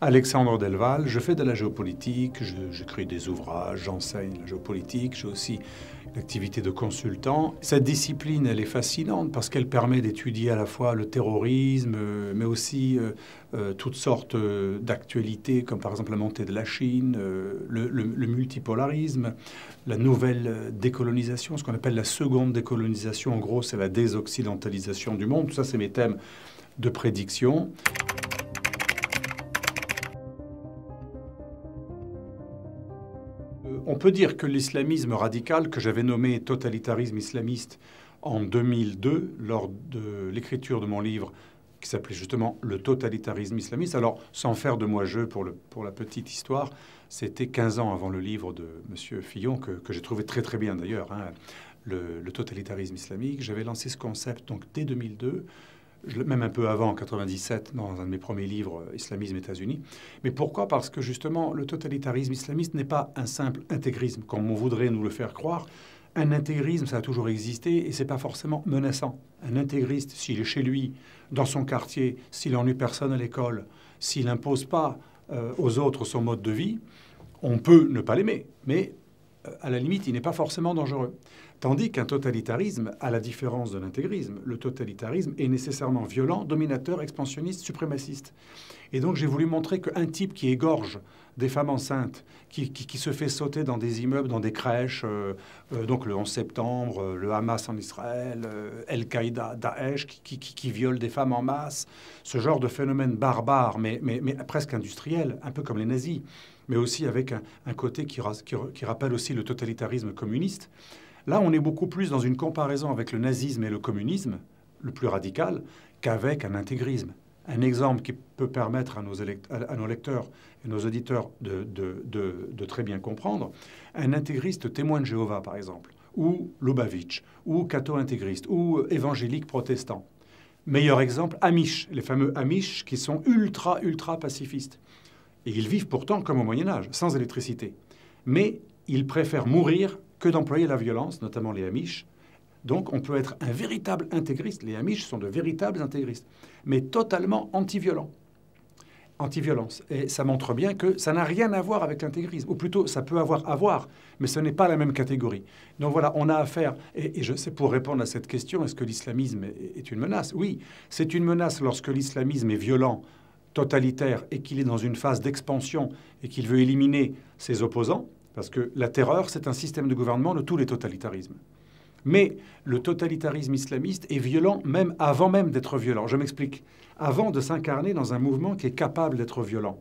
Alexandre Delval, je fais de la géopolitique, j'écris des ouvrages, j'enseigne la géopolitique, j'ai aussi l'activité de consultant. Cette discipline, elle est fascinante parce qu'elle permet d'étudier à la fois le terrorisme, mais aussi toutes sortes d'actualités, comme par exemple la montée de la Chine, le multipolarisme, la nouvelle décolonisation, ce qu'on appelle la seconde décolonisation. En gros, c'est la désoccidentalisation du monde. Tout ça, c'est mes thèmes de prédiction. On peut dire que l'islamisme radical, que j'avais nommé totalitarisme islamiste en 2002, lors de l'écriture de mon livre, qui s'appelait justement Le totalitarisme islamiste. Alors, sans faire de moi jeu pour la petite histoire, c'était 15 ans avant le livre de M. Fillon, que j'ai trouvé très très bien d'ailleurs, hein, le totalitarisme islamique. J'avais lancé ce concept donc dès 2002. Même un peu avant, en 97, dans un de mes premiers livres, Islamisme États-Unis. Mais pourquoi? Parce que justement, le totalitarisme islamiste n'est pas un simple intégrisme, comme on voudrait nous le faire croire. Un intégrisme, ça a toujours existé et c'est pas forcément menaçant. Un intégriste, s'il est chez lui, dans son quartier, s'il n'ennuie personne à l'école, s'il n'impose pas aux autres son mode de vie, on peut ne pas l'aimer, mais à la limite, il n'est pas forcément dangereux. Tandis qu'un totalitarisme, à la différence de l'intégrisme, le totalitarisme est nécessairement violent, dominateur, expansionniste, suprémaciste. Et donc j'ai voulu montrer qu'un type qui égorge des femmes enceintes, qui se fait sauter dans des immeubles, dans des crèches, donc le 11 septembre, le Hamas en Israël, Al-Qaïda, Daesh, qui viole des femmes en masse, ce genre de phénomène barbare, mais presque industriel, un peu comme les nazis, mais aussi avec un côté qui rappelle aussi le totalitarisme communiste. Là, on est beaucoup plus dans une comparaison avec le nazisme et le communisme, le plus radical, qu'avec un intégrisme. Un exemple qui peut permettre à nos lecteurs et nos auditeurs de très bien comprendre, un intégriste témoin de Jéhovah, par exemple, ou Lubavitch, ou catho-intégriste, ou évangélique protestant. Meilleur exemple, Amish, les fameux Amish qui sont ultra pacifistes. Et ils vivent pourtant comme au Moyen-Âge, sans électricité. Mais ils préfèrent mourir que d'employer la violence, notamment les Amish. Donc on peut être un véritable intégriste. Les Amish sont de véritables intégristes, mais totalement anti-violents. Anti-violence. Et ça montre bien que ça n'a rien à voir avec l'intégrisme. Ou plutôt, ça peut avoir à voir, mais ce n'est pas la même catégorie. Donc voilà, on a affaire, et je sais pour répondre à cette question, est-ce que l'islamisme est une menace? Oui, c'est une menace lorsque l'islamisme est violent, totalitaire, et qu'il est dans une phase d'expansion, et qu'il veut éliminer ses opposants. Parce que la terreur, c'est un système de gouvernement de tous les totalitarismes. Mais le totalitarisme islamiste est violent même avant même d'être violent. Je m'explique. Avant de s'incarner dans un mouvement qui est capable d'être violent,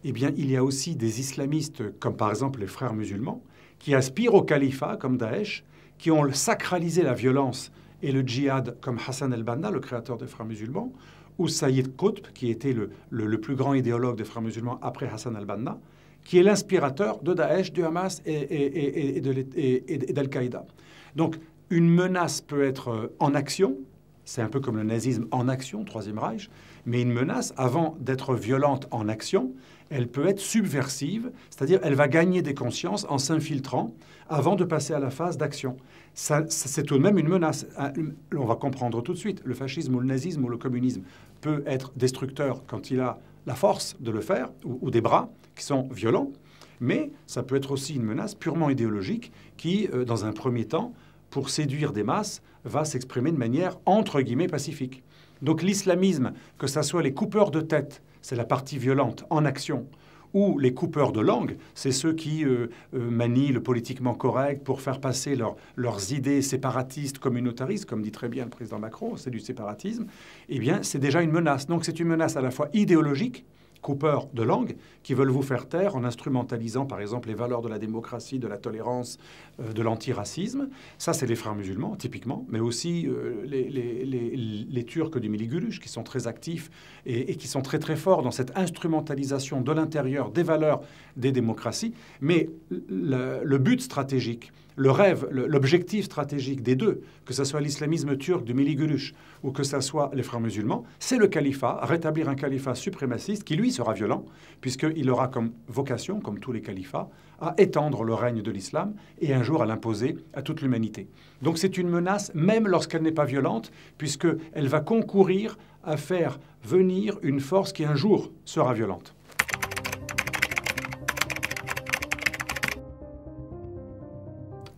eh bien, il y a aussi des islamistes, comme par exemple les frères musulmans, qui aspirent au califat, comme Daesh, qui ont sacralisé la violence et le djihad, comme Hassan el-Banna, le créateur des frères musulmans, ou Sayyid Qutb, qui était le plus grand idéologue des frères musulmans après Hassan el-Banna, qui est l'inspirateur de Daesh, du Hamas et d'Al-Qaïda. Donc, une menace peut être en action, c'est un peu comme le nazisme en action, Troisième Reich, mais une menace, avant d'être violente en action, elle peut être subversive, c'est-à-dire elle va gagner des consciences en s'infiltrant avant de passer à la phase d'action. C'est tout de même une menace. On va comprendre tout de suite, le fascisme ou le nazisme ou le communisme peut être destructeur quand il a la force de le faire, ou des bras qui sont violents, mais ça peut être aussi une menace purement idéologique qui, dans un premier temps, pour séduire des masses, va s'exprimer de manière entre guillemets pacifique. Donc l'islamisme, que ce soit les coupeurs de tête, c'est la partie violente en action, ou les coupeurs de langue, c'est ceux qui manient le politiquement correct pour faire passer leurs idées séparatistes, communautaristes, comme dit très bien le président Macron, c'est du séparatisme, eh bien c'est déjà une menace. Donc c'est une menace à la fois idéologique, coupeurs de langue, qui veulent vous faire taire en instrumentalisant, par exemple, les valeurs de la démocratie, de la tolérance, de l'antiracisme. Ça, c'est les frères musulmans, typiquement, mais aussi les Turcs du Miligulush, qui sont très actifs et qui sont très, très forts dans cette instrumentalisation de l'intérieur des valeurs des démocraties. Mais le but stratégique, le rêve, l'objectif stratégique des deux, que ce soit l'islamisme turc du Miligulush ou que ce soit les frères musulmans, c'est le califat, rétablir un califat suprémaciste qui, lui, sera violent, puisqu'il aura comme vocation, comme tous les califats, à étendre le règne de l'islam et un jour à l'imposer à toute l'humanité. Donc c'est une menace, même lorsqu'elle n'est pas violente, puisqu'elle va concourir à faire venir une force qui un jour sera violente.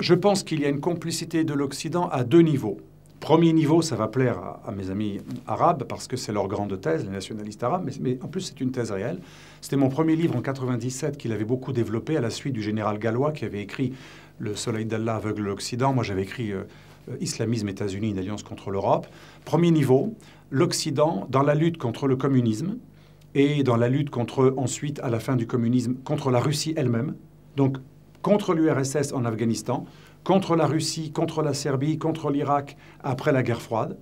Je pense qu'il y a une complicité de l'Occident à deux niveaux. Premier niveau, ça va plaire à mes amis arabes parce que c'est leur grande thèse, les nationalistes arabes, mais en plus c'est une thèse réelle. C'était mon premier livre en 97 qu'il avait beaucoup développé à la suite du général gallois qui avait écrit Le soleil d'Allah aveugle l'Occident. Moi j'avais écrit Islamisme, États-Unis, une alliance contre l'Europe. Premier niveau, l'Occident dans la lutte contre le communisme et dans la lutte contre, ensuite, à la fin du communisme, contre la Russie elle-même. Donc contre l'URSS en Afghanistan, contre la Russie, contre la Serbie, contre l'Irak après la guerre froide.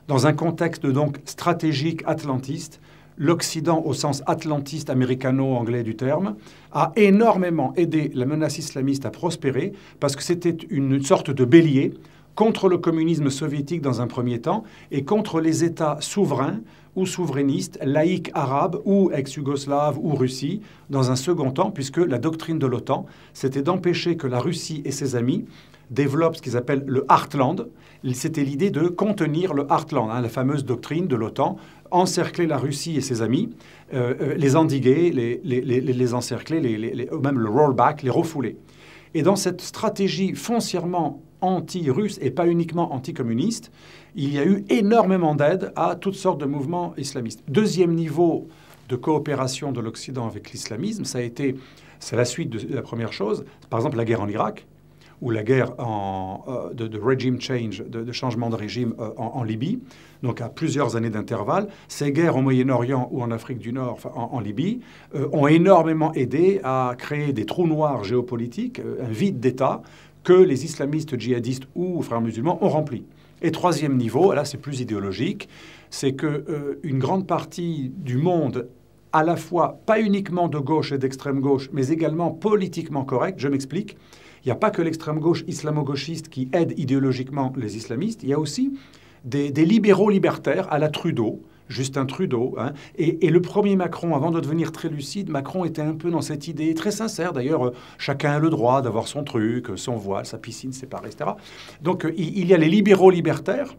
Dans un contexte donc stratégique atlantiste, l'Occident au sens atlantiste américano-anglais du terme a énormément aidé la menace islamiste à prospérer parce que c'était une sorte de bélier contre le communisme soviétique dans un premier temps et contre les États souverains ou souverainistes, laïcs arabes ou ex-yougoslaves ou Russie dans un second temps, puisque la doctrine de l'OTAN, c'était d'empêcher que la Russie et ses amis développent ce qu'ils appellent le Heartland. C'était l'idée de contenir le Heartland, la fameuse doctrine de l'OTAN, encercler la Russie et ses amis, les endiguer, les encercler, même le rollback, les refouler. Et dans cette stratégie foncièrement anti-russe et pas uniquement anti-communiste, il y a eu énormément d'aide à toutes sortes de mouvements islamistes. Deuxième niveau de coopération de l'Occident avec l'islamisme, c'est la suite de la première chose, par exemple la guerre en Irak, ou la guerre de regime change, de changement de régime en Libye, donc à plusieurs années d'intervalle. Ces guerres au Moyen-Orient ou en Afrique du Nord, enfin en Libye, ont énormément aidé à créer des trous noirs géopolitiques, un vide d'État que les islamistes djihadistes ou frères musulmans ont rempli. Et troisième niveau, là c'est plus idéologique, c'est qu'une grande partie du monde, à la fois pas uniquement de gauche et d'extrême gauche, mais également politiquement correct, je m'explique. Il n'y a pas que l'extrême gauche islamo-gauchiste qui aide idéologiquement les islamistes, il y a aussi des libéraux libertaires à la Trudeau, Justin Trudeau. Hein, et le premier Macron, avant de devenir très lucide, Macron était un peu dans cette idée très sincère. D'ailleurs, chacun a le droit d'avoir son truc, son voile, sa piscine séparée, etc. Donc il y a les libéraux libertaires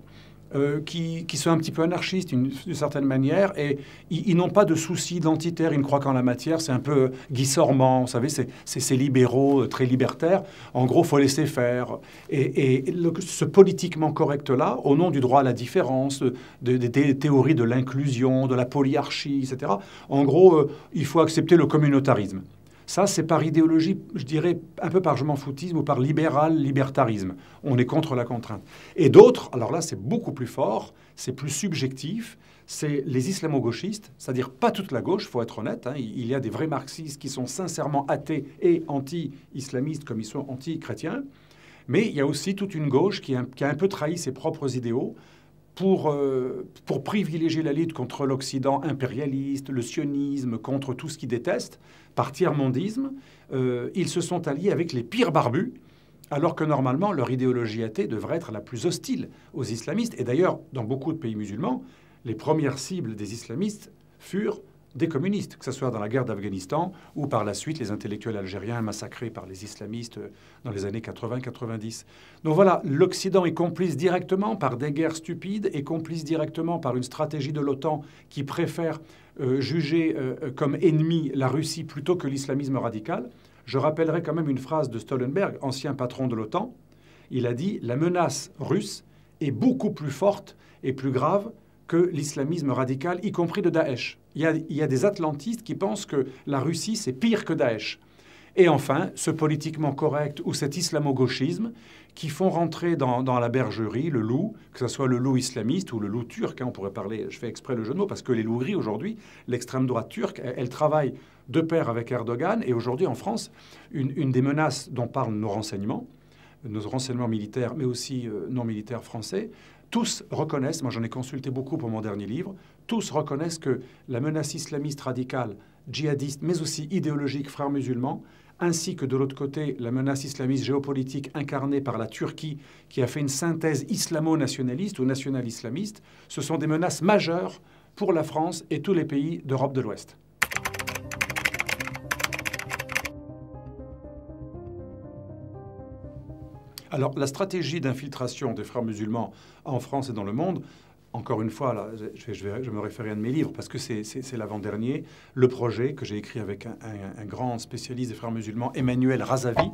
qui sont un petit peu anarchistes d'une certaine manière, et ils n'ont pas de soucis identitaires, ils ne croient qu'en la matière, c'est un peu Guy Sormand, vous savez, c'est ces libéraux très libertaires, en gros, il faut laisser faire. Ce politiquement correct-là, au nom du droit à la différence, des théories de l'inclusion, de la polyarchie, etc., en gros, il faut accepter le communautarisme. Ça, c'est par idéologie, je dirais, un peu par je m'en foutisme ou par libertarisme. On est contre la contrainte. Et d'autres, alors là, c'est beaucoup plus fort, c'est plus subjectif, c'est les islamo-gauchistes, c'est-à-dire pas toute la gauche, il faut être honnête. Hein, il y a des vrais marxistes qui sont sincèrement athées et anti-islamistes comme ils sont anti-chrétiens. Mais il y a aussi toute une gauche qui a un peu trahi ses propres idéaux pour privilégier la lutte contre l'Occident impérialiste, le sionisme, contre tout ce qu'ils détestent, par tiers-mondisme. Ils se sont alliés avec les pires barbus, alors que normalement, leur idéologie athée devrait être la plus hostile aux islamistes. Et d'ailleurs, dans beaucoup de pays musulmans, les premières cibles des islamistes furent des communistes, que ce soit dans la guerre d'Afghanistan ou par la suite les intellectuels algériens massacrés par les islamistes dans les années 80-90. Donc voilà, l'Occident est complice directement par des guerres stupides et complice directement par une stratégie de l'OTAN qui préfère juger comme ennemi la Russie plutôt que l'islamisme radical. Je rappellerai quand même une phrase de Stoltenberg, ancien patron de l'OTAN. Il a dit « La menace russe est beaucoup plus forte et plus grave que l'islamisme radical, y compris de Daesh. » Il y a des atlantistes qui pensent que la Russie, c'est pire que Daesh. Et enfin, ce politiquement correct ou cet islamo-gauchisme qui font rentrer dans la bergerie le loup, que ce soit le loup islamiste ou le loup turc. Hein, on pourrait parler, je fais exprès le jeu de mots, parce que les loups gris, aujourd'hui, l'extrême droite turque, elle travaille de pair avec Erdogan. Et aujourd'hui, en France, une des menaces dont parlent nos renseignements militaires, mais aussi non militaires français, tous reconnaissent, moi j'en ai consulté beaucoup pour mon dernier livre, tous reconnaissent que la menace islamiste radicale, djihadiste, mais aussi idéologique, frères musulmans, ainsi que de l'autre côté la menace islamiste géopolitique incarnée par la Turquie, qui a fait une synthèse islamo-nationaliste ou national-islamiste, ce sont des menaces majeures pour la France et tous les pays d'Europe de l'Ouest. Alors, la stratégie d'infiltration des frères musulmans en France et dans le monde, encore une fois, là, je vais me référer à un de mes livres parce que c'est l'avant-dernier, Le Projet, que j'ai écrit avec un grand spécialiste des frères musulmans, Emmanuel Razavi,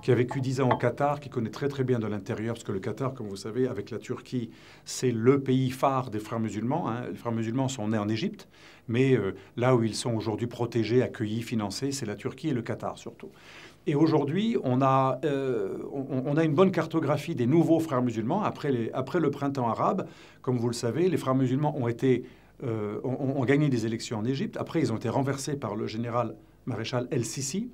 qui a vécu 10 ans au Qatar, qui connaît très très bien de l'intérieur, parce que le Qatar, comme vous savez, avec la Turquie, c'est le pays phare des frères musulmans. Hein. Les frères musulmans sont nés en Égypte, mais là où ils sont aujourd'hui protégés, accueillis, financés, c'est la Turquie et le Qatar surtout. Et aujourd'hui, on a une bonne cartographie des nouveaux frères musulmans après le printemps arabe. Comme vous le savez, les frères musulmans ont gagné des élections en Égypte. Après, ils ont été renversés par le général maréchal El-Sisi.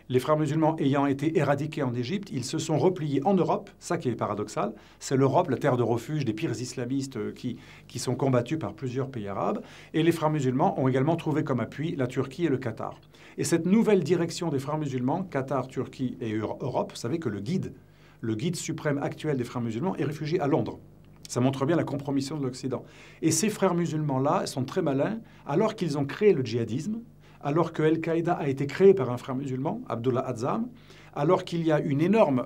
Les frères musulmans ayant été éradiqués en Égypte, ils se sont repliés en Europe. Ça qui est paradoxal, c'est l'Europe, la terre de refuge des pires islamistes qui sont combattus par plusieurs pays arabes. Et les frères musulmans ont également trouvé comme appui la Turquie et le Qatar. Et cette nouvelle direction des frères musulmans, Qatar, Turquie et Europe, vous savez que le guide suprême actuel des frères musulmans est réfugié à Londres. Ça montre bien la compromission de l'Occident. Et ces frères musulmans-là sont très malins, alors qu'ils ont créé le djihadisme, alors que Al-Qaïda a été créé par un frère musulman, Abdullah Azzam, alors qu'il y a une énorme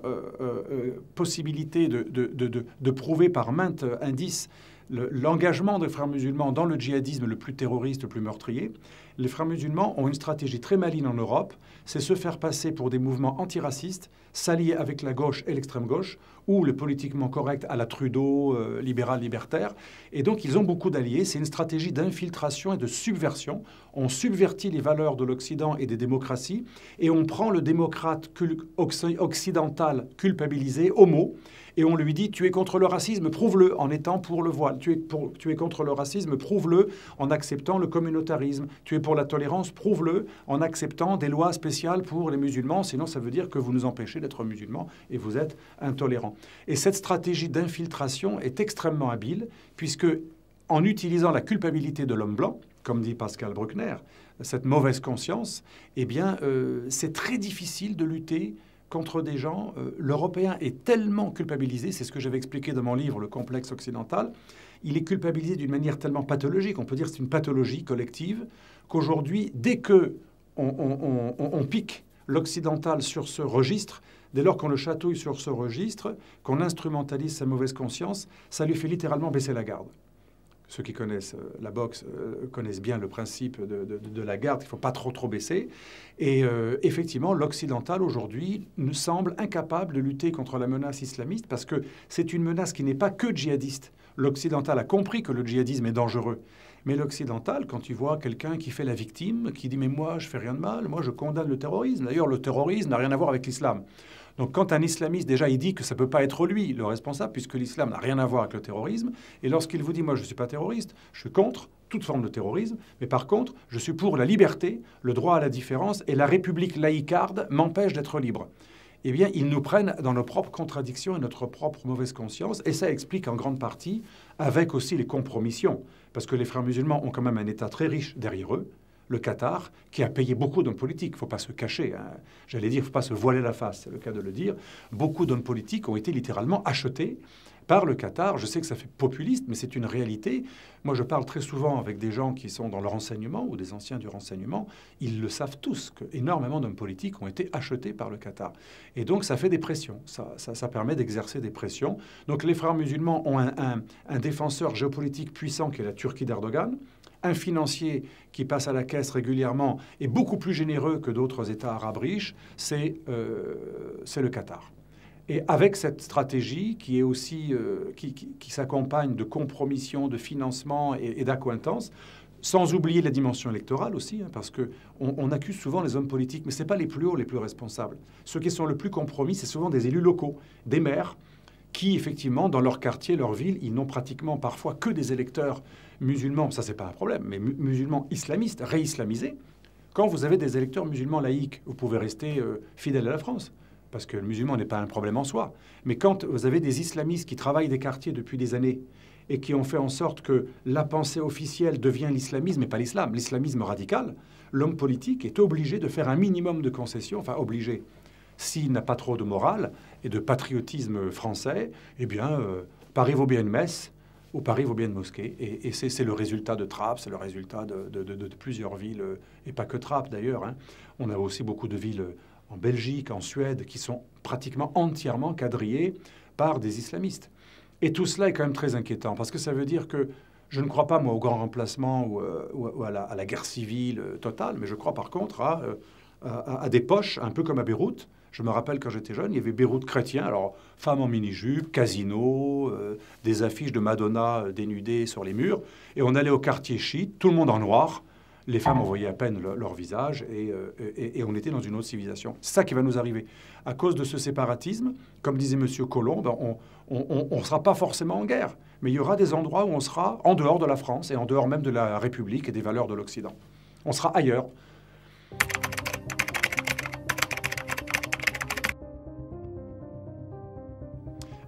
possibilité de prouver par maintes indices l'engagement des frères musulmans dans le djihadisme le plus terroriste, le plus meurtrier. Les frères musulmans ont une stratégie très maligne en Europe, c'est se faire passer pour des mouvements antiracistes, s'allier avec la gauche et l'extrême gauche, ou le politiquement correct à la Trudeau, libéral, libertaire. Et donc, ils ont beaucoup d'alliés. C'est une stratégie d'infiltration et de subversion. On subvertit les valeurs de l'Occident et des démocraties, et on prend le démocrate occidental culpabilisé au mot, et on lui dit « tu es contre le racisme, prouve-le en étant pour le voile. Tu es contre le racisme, prouve-le en acceptant le communautarisme. Tu es pour la tolérance, prouve-le en acceptant des lois spéciales pour les musulmans. Sinon, ça veut dire que vous nous empêchez d'être musulmans et vous êtes intolérants. » Et cette stratégie d'infiltration est extrêmement habile, puisque en utilisant la culpabilité de l'homme blanc, comme dit Pascal Bruckner, cette mauvaise conscience, eh bien, c'est très difficile de lutter contre des gens. L'Européen est tellement culpabilisé, c'est ce que j'avais expliqué dans mon livre, Le complexe occidental, il est culpabilisé d'une manière tellement pathologique, on peut dire que c'est une pathologie collective, qu'aujourd'hui, dès que on pique l'occidental sur ce registre, dès lors qu'on le chatouille sur ce registre, qu'on instrumentalise sa mauvaise conscience, ça lui fait littéralement baisser la garde. Ceux qui connaissent la boxe connaissent bien le principe de la garde, il ne faut pas trop baisser. Et effectivement, l'occidental aujourd'hui nous semble incapable de lutter contre la menace islamiste parce que c'est une menace qui n'est pas que djihadiste. L'occidental a compris que le djihadisme est dangereux. Mais l'occidental, quand il voit quelqu'un qui fait la victime, qui dit « mais moi, je fais rien de mal, moi, je condamne le terrorisme ». D'ailleurs, le terrorisme n'a rien à voir avec l'islam. Donc quand un islamiste, déjà, il dit que ça ne peut pas être lui le responsable, puisque l'islam n'a rien à voir avec le terrorisme, et lorsqu'il vous dit « moi, je ne suis pas terroriste, je suis contre toute forme de terrorisme, mais par contre, je suis pour la liberté, le droit à la différence, et la république laïcarde m'empêche d'être libre ». Eh bien, ils nous prennent dans nos propres contradictions et notre propre mauvaise conscience, et ça explique en grande partie, avec aussi les compromissions, parce que les frères musulmans ont quand même un État très riche derrière eux, le Qatar, qui a payé beaucoup d'hommes politiques. Il ne faut pas se cacher. Hein. J'allais dire, il ne faut pas se voiler la face, c'est le cas de le dire. Beaucoup d'hommes politiques ont été littéralement achetés par le Qatar. Je sais que ça fait populiste, mais c'est une réalité. Moi, je parle très souvent avec des gens qui sont dans le renseignement ou des anciens du renseignement. Ils le savent tous, qu'énormément d'hommes politiques ont été achetés par le Qatar. Et donc, ça fait des pressions. Ça permet d'exercer des pressions. Donc, les frères musulmans ont un défenseur géopolitique puissant qui est la Turquie d'Erdogan, un financier qui passe à la caisse régulièrement et beaucoup plus généreux que d'autres États arabes riches, c'est le Qatar. Et avec cette stratégie qui est aussi qui s'accompagne de compromission, de financement et d'accointance, sans oublier la dimension électorale aussi, hein, parce qu'on accuse souvent les hommes politiques, mais ce n'est pas les plus hauts, les plus responsables. Ceux qui sont le plus compromis, c'est souvent des élus locaux, des maires, qui, effectivement, dans leur quartier, leur ville, ils n'ont pratiquement parfois que des électeurs musulmans, ça c'est pas un problème, mais musulmans islamistes, réislamisés. Quand vous avez des électeurs musulmans laïcs, vous pouvez rester fidèle à la France, parce que le musulman n'est pas un problème en soi. Mais quand vous avez des islamistes qui travaillent des quartiers depuis des années et qui ont fait en sorte que la pensée officielle devient l'islamisme et pas l'islam, l'islamisme radical, l'homme politique est obligé de faire un minimum de concessions, enfin obligé. S'il n'a pas trop de morale et de patriotisme français, eh bien, Paris vaut bien une messe, ou Paris vaut bien une mosquée. Et c'est le résultat de Trappes, c'est le résultat de plusieurs villes, et pas que Trappes d'ailleurs. Hein. On a aussi beaucoup de villes en Belgique, en Suède, qui sont pratiquement entièrement quadrillées par des islamistes. Et tout cela est quand même très inquiétant, parce que ça veut dire que je ne crois pas, moi, au grand remplacement ou à la guerre civile totale, mais je crois par contre à des poches, un peu comme à Beyrouth. Je me rappelle quand j'étais jeune, il y avait Beyrouth chrétien, alors femmes en mini-jupe, casino, des affiches de Madonna dénudées sur les murs, et on allait au quartier chiite, tout le monde en noir, les femmes, on voyait à peine leur visage et on était dans une autre civilisation. C'est ça qui va nous arriver. À cause de ce séparatisme, comme disait M. Collomb, ben, on ne sera pas forcément en guerre, mais il y aura des endroits où on sera en dehors de la France et en dehors même de la République et des valeurs de l'Occident. On sera ailleurs.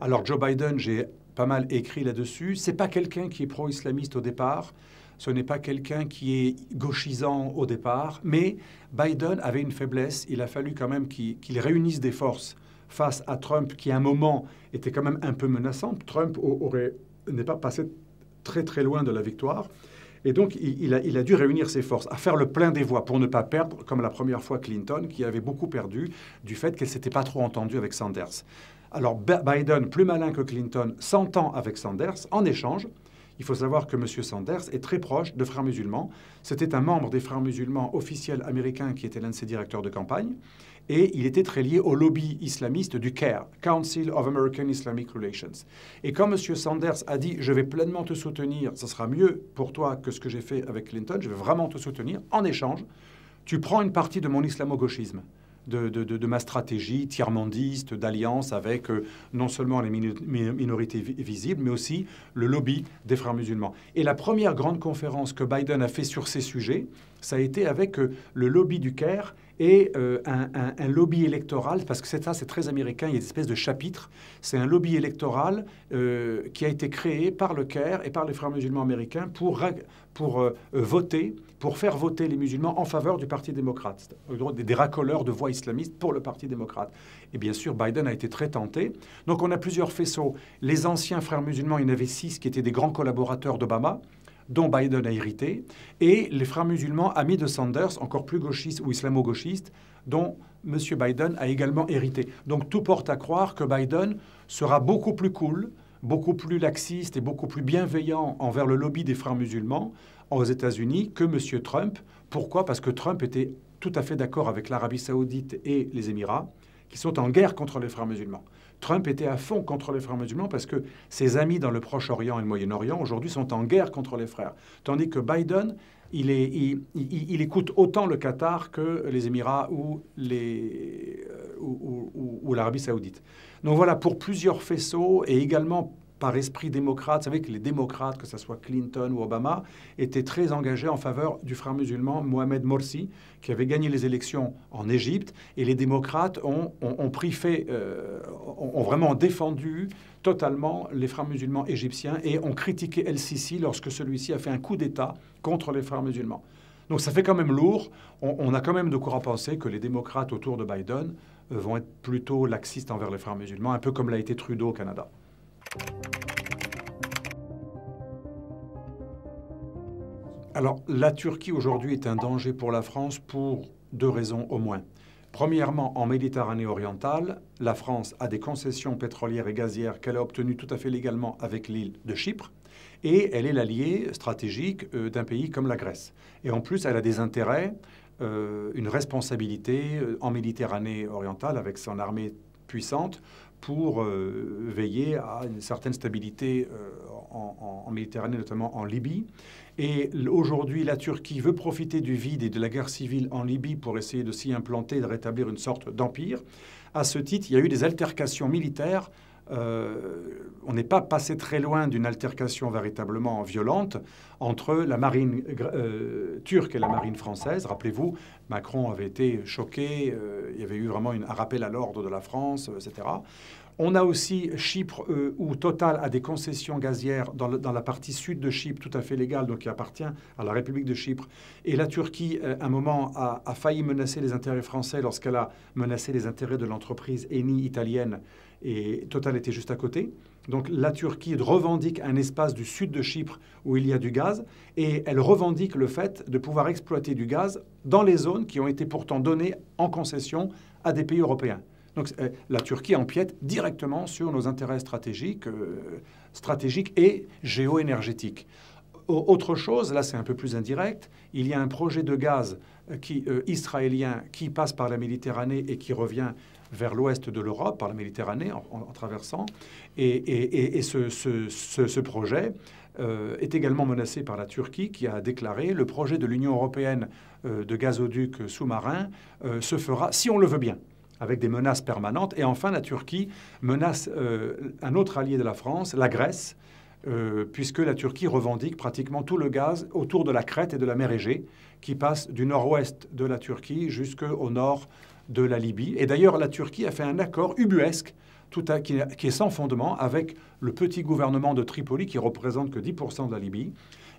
Alors Joe Biden, j'ai pas mal écrit là-dessus. C'est pas quelqu'un qui est pro-islamiste au départ. Ce n'est pas quelqu'un qui est gauchisant au départ, mais Biden avait une faiblesse. Il a fallu quand même qu'il réunisse des forces face à Trump, qui à un moment était quand même un peu menaçant. Trump n'est pas passé très très loin de la victoire. Et donc, il a dû réunir ses forces, à faire le plein des voix pour ne pas perdre, comme la première fois Clinton, qui avait beaucoup perdu du fait qu'elle ne s'était pas trop entendue avec Sanders. Alors, Biden, plus malin que Clinton, s'entend avec Sanders en échange. Il faut savoir que M. Sanders est très proche de Frères musulmans. C'était un membre des Frères musulmans officiels américains qui était l'un de ses directeurs de campagne. Et il était très lié au lobby islamiste du CAIR, Council of American Islamic Relations. Et quand M. Sanders a dit « je vais pleinement te soutenir, ça sera mieux pour toi que ce que j'ai fait avec Clinton, je vais vraiment te soutenir, en échange, tu prends une partie de mon islamo-gauchisme ». De ma stratégie tiers-mondiste, d'alliance avec non seulement les minorités visibles, mais aussi le lobby des Frères musulmans. Et la première grande conférence que Biden a fait sur ces sujets, ça a été avec le lobby du CAIR et un lobby électoral, parce que c'est très américain, il y a une espèce de chapitre. C'est un lobby électoral qui a été créé par le CAIR et par les Frères musulmans américains pour voter, pour faire voter les musulmans en faveur du Parti démocrate, des racoleurs de voix islamistes pour le Parti démocrate. Et bien sûr, Biden a été très tenté. Donc on a plusieurs faisceaux. Les anciens Frères musulmans, il y en avait 6 qui étaient des grands collaborateurs d'Obama, dont Biden a hérité, et les Frères musulmans amis de Sanders, encore plus gauchistes ou islamo-gauchistes, dont M. Biden a également hérité. Donc tout porte à croire que Biden sera beaucoup plus cool, beaucoup plus laxiste et beaucoup plus bienveillant envers le lobby des Frères musulmans aux États-Unis que M. Trump. Pourquoi? Parce que Trump était tout à fait d'accord avec l'Arabie saoudite et les Émirats, qui sont en guerre contre les Frères musulmans. Trump était à fond contre les Frères musulmans parce que ses amis dans le Proche-Orient et le Moyen-Orient, aujourd'hui, sont en guerre contre les frères. Tandis que Biden, il écoute autant le Qatar que les Émirats ou l'Arabie saoudite. Donc voilà, pour plusieurs faisceaux et également par esprit démocrate. Vous savez que les démocrates, que ce soit Clinton ou Obama, étaient très engagés en faveur du frère musulman Mohamed Morsi, qui avait gagné les élections en Égypte. Et les démocrates ont vraiment défendu totalement les frères musulmans égyptiens et ont critiqué El-Sisi lorsque celui-ci a fait un coup d'État contre les frères musulmans. Donc ça fait quand même lourd. On a quand même de quoi penser que les démocrates autour de Biden vont être plutôt laxistes envers les frères musulmans, un peu comme l'a été Trudeau au Canada. Alors, la Turquie aujourd'hui est un danger pour la France pour 2 raisons au moins. Premièrement, en Méditerranée orientale, la France a des concessions pétrolières et gazières qu'elle a obtenues tout à fait légalement avec l'île de Chypre. Et elle est l'alliée stratégique d'un pays comme la Grèce. Et en plus, elle a des intérêts, une responsabilité en Méditerranée orientale avec son armée puissante pour veiller à une certaine stabilité en Méditerranée, notamment en Libye. Et aujourd'hui, la Turquie veut profiter du vide et de la guerre civile en Libye pour essayer de s'y implanter, de rétablir une sorte d'empire. À ce titre, il y a eu des altercations militaires. On n'est pas passé très loin d'une altercation véritablement violente entre la marine turque et la marine française. Rappelez-vous, Macron avait été choqué, il y avait eu vraiment un rappel à l'ordre de la France, etc. On a aussi Chypre, où Total a des concessions gazières dans la partie sud de Chypre, tout à fait légale, donc qui appartient à la République de Chypre. Et la Turquie, à un moment, a failli menacer les intérêts français lorsqu'elle a menacé les intérêts de l'entreprise Eni italienne, et Total était juste à côté. Donc la Turquie revendique un espace du sud de Chypre où il y a du gaz, et elle revendique le fait de pouvoir exploiter du gaz dans les zones qui ont été pourtant données en concession à des pays européens. Donc la Turquie empiète directement sur nos intérêts stratégiques et géoénergétiques. Autre chose, là c'est un peu plus indirect, il y a un projet de gaz israélien qui passe par la Méditerranée et qui revient vers l'ouest de l'Europe, par la Méditerranée, en traversant. Et ce projet est également menacé par la Turquie, qui a déclaré le projet de l'Union européenne de gazoduc sous-marin se fera si on le veut bien, avec des menaces permanentes. Et enfin, la Turquie menace un autre allié de la France, la Grèce, puisque la Turquie revendique pratiquement tout le gaz autour de la Crète et de la mer Égée, qui passe du nord-ouest de la Turquie jusqu'au nord de la Libye. Et d'ailleurs, la Turquie a fait un accord ubuesque qui est sans fondement avec le petit gouvernement de Tripoli, qui représente que 10% de la Libye,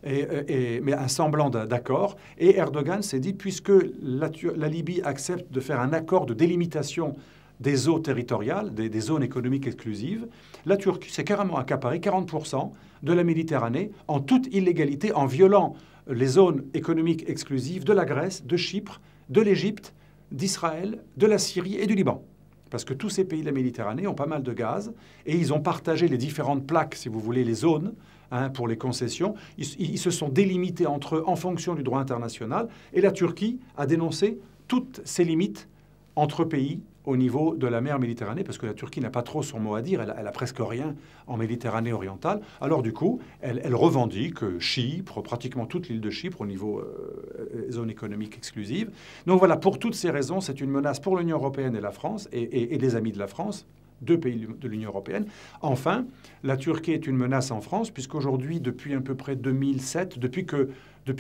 mais un semblant d'accord. Et Erdogan s'est dit, puisque la Libye accepte de faire un accord de délimitation des eaux territoriales, des zones économiques exclusives, la Turquie s'est carrément accaparé 40% de la Méditerranée en toute illégalité, en violant les zones économiques exclusives de la Grèce, de Chypre, de l'Égypte, d'Israël, de la Syrie et du Liban. Parce que tous ces pays de la Méditerranée ont pas mal de gaz et ils ont partagé les différentes plaques, si vous voulez, les zones pour les concessions. Ils se sont délimités entre eux en fonction du droit international et la Turquie a dénoncé toutes ces limites entre pays au niveau de la mer Méditerranée, parce que la Turquie n'a pas trop son mot à dire, elle a presque rien en Méditerranée orientale. Alors du coup, elle revendique Chypre, pratiquement toute l'île de Chypre au niveau zone économique exclusive. Donc voilà, pour toutes ces raisons, c'est une menace pour l'Union européenne et la France, et les amis de la France, deux pays de l'Union européenne. Enfin, la Turquie est une menace en France, puisqu'aujourd'hui, depuis à peu près 2007, depuis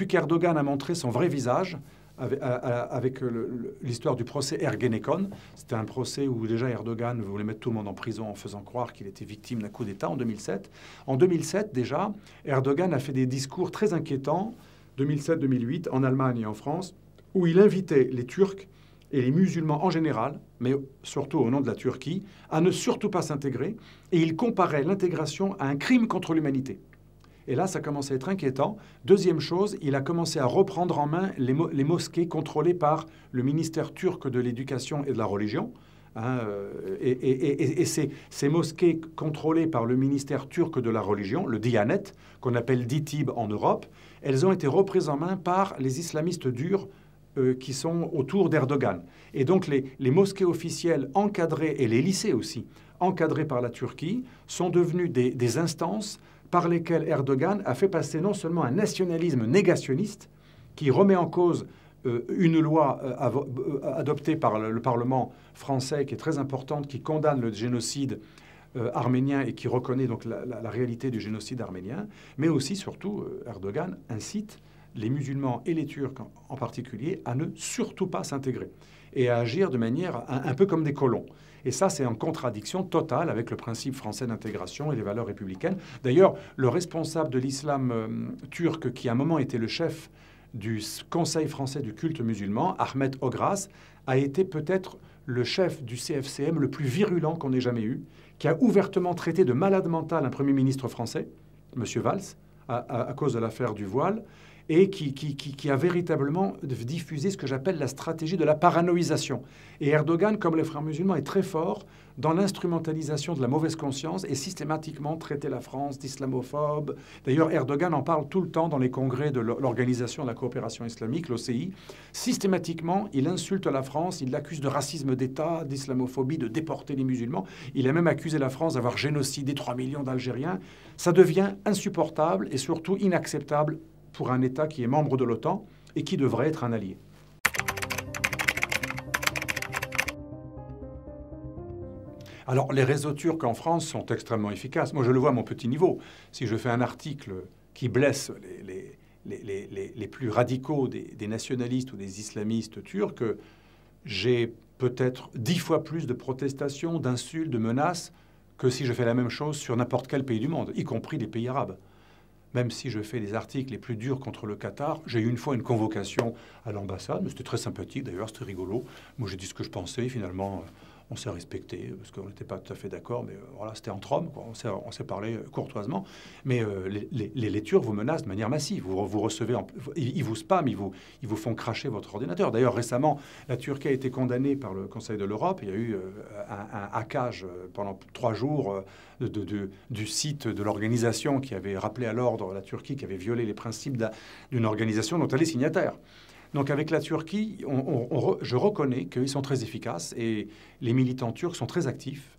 qu'Erdogan a montré son vrai visage, avec l'histoire du procès Ergenekon. C'était un procès où déjà Erdogan voulait mettre tout le monde en prison en faisant croire qu'il était victime d'un coup d'État en 2007. En 2007, déjà, Erdogan a fait des discours très inquiétants, 2007-2008, en Allemagne et en France, où il invitait les Turcs et les musulmans en général, mais surtout au nom de la Turquie, à ne surtout pas s'intégrer, et il comparait l'intégration à un crime contre l'humanité. Et là, ça commence à être inquiétant. Deuxième chose, il a commencé à reprendre en main les mosquées contrôlées par le ministère turc de l'Éducation et de la Religion. Et ces mosquées contrôlées par le ministère turc de la Religion, le Diyanet, qu'on appelle DİTİB en Europe, elles ont été reprises en main par les islamistes durs qui sont autour d'Erdogan. Et donc les mosquées officielles encadrées, et les lycées aussi, encadrés par la Turquie, sont devenus des instances par lesquelles Erdogan a fait passer non seulement un nationalisme négationniste qui remet en cause une loi adoptée par le Parlement français qui est très importante, qui condamne le génocide arménien et qui reconnaît donc la réalité du génocide arménien, mais aussi, surtout, Erdogan incite les musulmans et les Turcs en particulier à ne surtout pas s'intégrer et à agir de manière un peu comme des colons. Et ça, c'est en contradiction totale avec le principe français d'intégration et les valeurs républicaines. D'ailleurs, le responsable de l'islam turc, qui à un moment était le chef du Conseil français du culte musulman, Ahmet Ogras, a été peut-être le chef du CFCM le plus virulent qu'on ait jamais eu, qui a ouvertement traité de malade mental un Premier ministre français, M. Valls, à cause de l'affaire du voile, et qui a véritablement diffusé ce que j'appelle la stratégie de la paranoïsation. Et Erdogan, comme les frères musulmans, est très fort dans l'instrumentalisation de la mauvaise conscience et systématiquement traiter la France d'islamophobe. D'ailleurs, Erdogan en parle tout le temps dans les congrès de l'Organisation de la coopération islamique, l'OCI. Systématiquement, il insulte la France, il l'accuse de racisme d'État, d'islamophobie, de déporter les musulmans. Il a même accusé la France d'avoir génocidé 3 millions d'Algériens. Ça devient insupportable et surtout inacceptable pour un État qui est membre de l'OTAN et qui devrait être un allié. Alors, les réseaux turcs en France sont extrêmement efficaces. Moi, je le vois à mon petit niveau. Si je fais un article qui blesse les plus radicaux des nationalistes ou des islamistes turcs, j'ai peut-être 10 fois plus de protestations, d'insultes, de menaces que si je fais la même chose sur n'importe quel pays du monde, y compris les pays arabes. Même si je fais les articles les plus durs contre le Qatar, j'ai eu une fois une convocation à l'ambassade, mais c'était très sympathique d'ailleurs, c'était rigolo. Moi j'ai dit ce que je pensais, finalement On s'est respecté parce qu'on n'était pas tout à fait d'accord, mais voilà, c'était entre hommes, quoi. On s'est parlé courtoisement. Mais les Turcs vous menacent de manière massive. Vous recevez, ils vous spamment, ils vous font cracher votre ordinateur. D'ailleurs, récemment, la Turquie a été condamnée par le Conseil de l'Europe. Il y a eu un hackage pendant 3 jours du site de l'organisation qui avait rappelé à l'ordre la Turquie, qui avait violé les principes d'une organisation dont elle est signataire. Donc avec la Turquie, je reconnais qu'ils sont très efficaces et les militants turcs sont très actifs.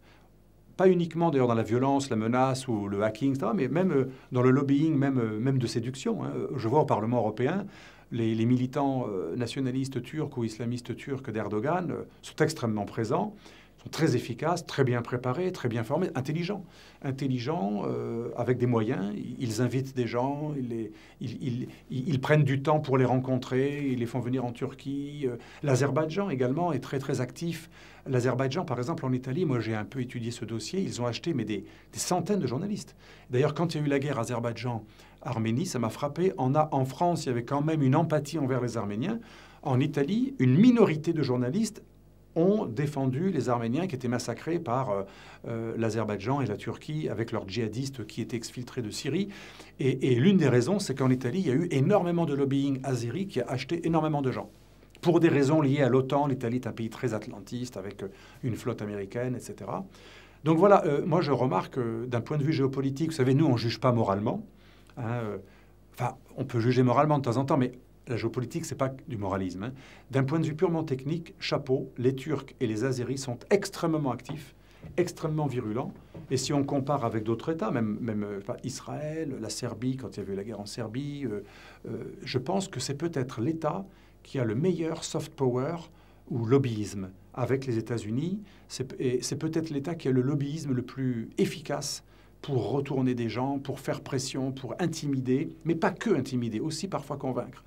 Pas uniquement d'ailleurs dans la violence, la menace ou le hacking, etc., mais même dans le lobbying, même de séduction. Hein. Je vois au Parlement européen, les militants nationalistes turcs ou islamistes turcs d'Erdogan sont extrêmement présents, sont très efficaces, très bien préparés, très bien formés, intelligents, avec des moyens. Ils invitent des gens, ils prennent du temps pour les rencontrer, ils les font venir en Turquie. L'Azerbaïdjan également est très très actif. L'Azerbaïdjan, par exemple, en Italie, moi j'ai un peu étudié ce dossier, ils ont acheté des centaines de journalistes. D'ailleurs, quand il y a eu la guerre Azerbaïdjan-Arménie, ça m'a frappé. En France, il y avait quand même une empathie envers les Arméniens. En Italie, une minorité de journalistes ont défendu les Arméniens qui étaient massacrés par l'Azerbaïdjan et la Turquie avec leurs djihadistes qui étaient exfiltrés de Syrie. Et l'une des raisons, c'est qu'en Italie, il y a eu énormément de lobbying azéri qui a acheté énormément de gens. Pour des raisons liées à l'OTAN, l'Italie est un pays très atlantiste avec une flotte américaine, etc. Donc voilà, moi je remarque d'un point de vue géopolitique, vous savez, nous on ne juge pas moralement. Hein, enfin, on peut juger moralement de temps en temps, mais la géopolitique, ce n'est pas du moralisme. Hein. D'un point de vue purement technique, chapeau, les Turcs et les Azéris sont extrêmement actifs, extrêmement virulents. Et si on compare avec d'autres États, même Israël, la Serbie, quand il y avait eu la guerre en Serbie, je pense que c'est peut-être l'État qui a le meilleur soft power ou lobbyisme avec les États-Unis. C'est peut-être l'État qui a le lobbyisme le plus efficace pour retourner des gens, pour faire pression, pour intimider, mais pas que intimider, aussi parfois convaincre.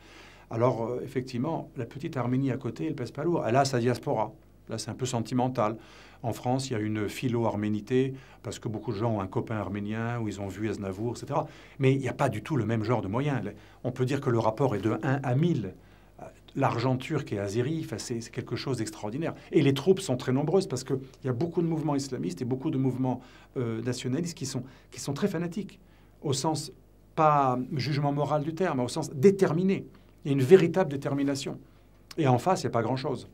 Alors, effectivement, la petite Arménie à côté, elle pèse pas lourd. Elle a sa diaspora. Là, c'est un peu sentimental. En France, il y a une philo-arménité, parce que beaucoup de gens ont un copain arménien, ou ils ont vu Aznavour, etc. Mais il n'y a pas du tout le même genre de moyens. On peut dire que le rapport est de 1 à 1000. L'argent turc et azéri, c'est quelque chose d'extraordinaire. Et les troupes sont très nombreuses, parce qu'il y a beaucoup de mouvements islamistes et beaucoup de mouvements nationalistes qui sont très fanatiques, au sens, pas jugement moral du terme, mais au sens déterminé. Il y a une véritable détermination. Et en face, il n'y a pas grand-chose.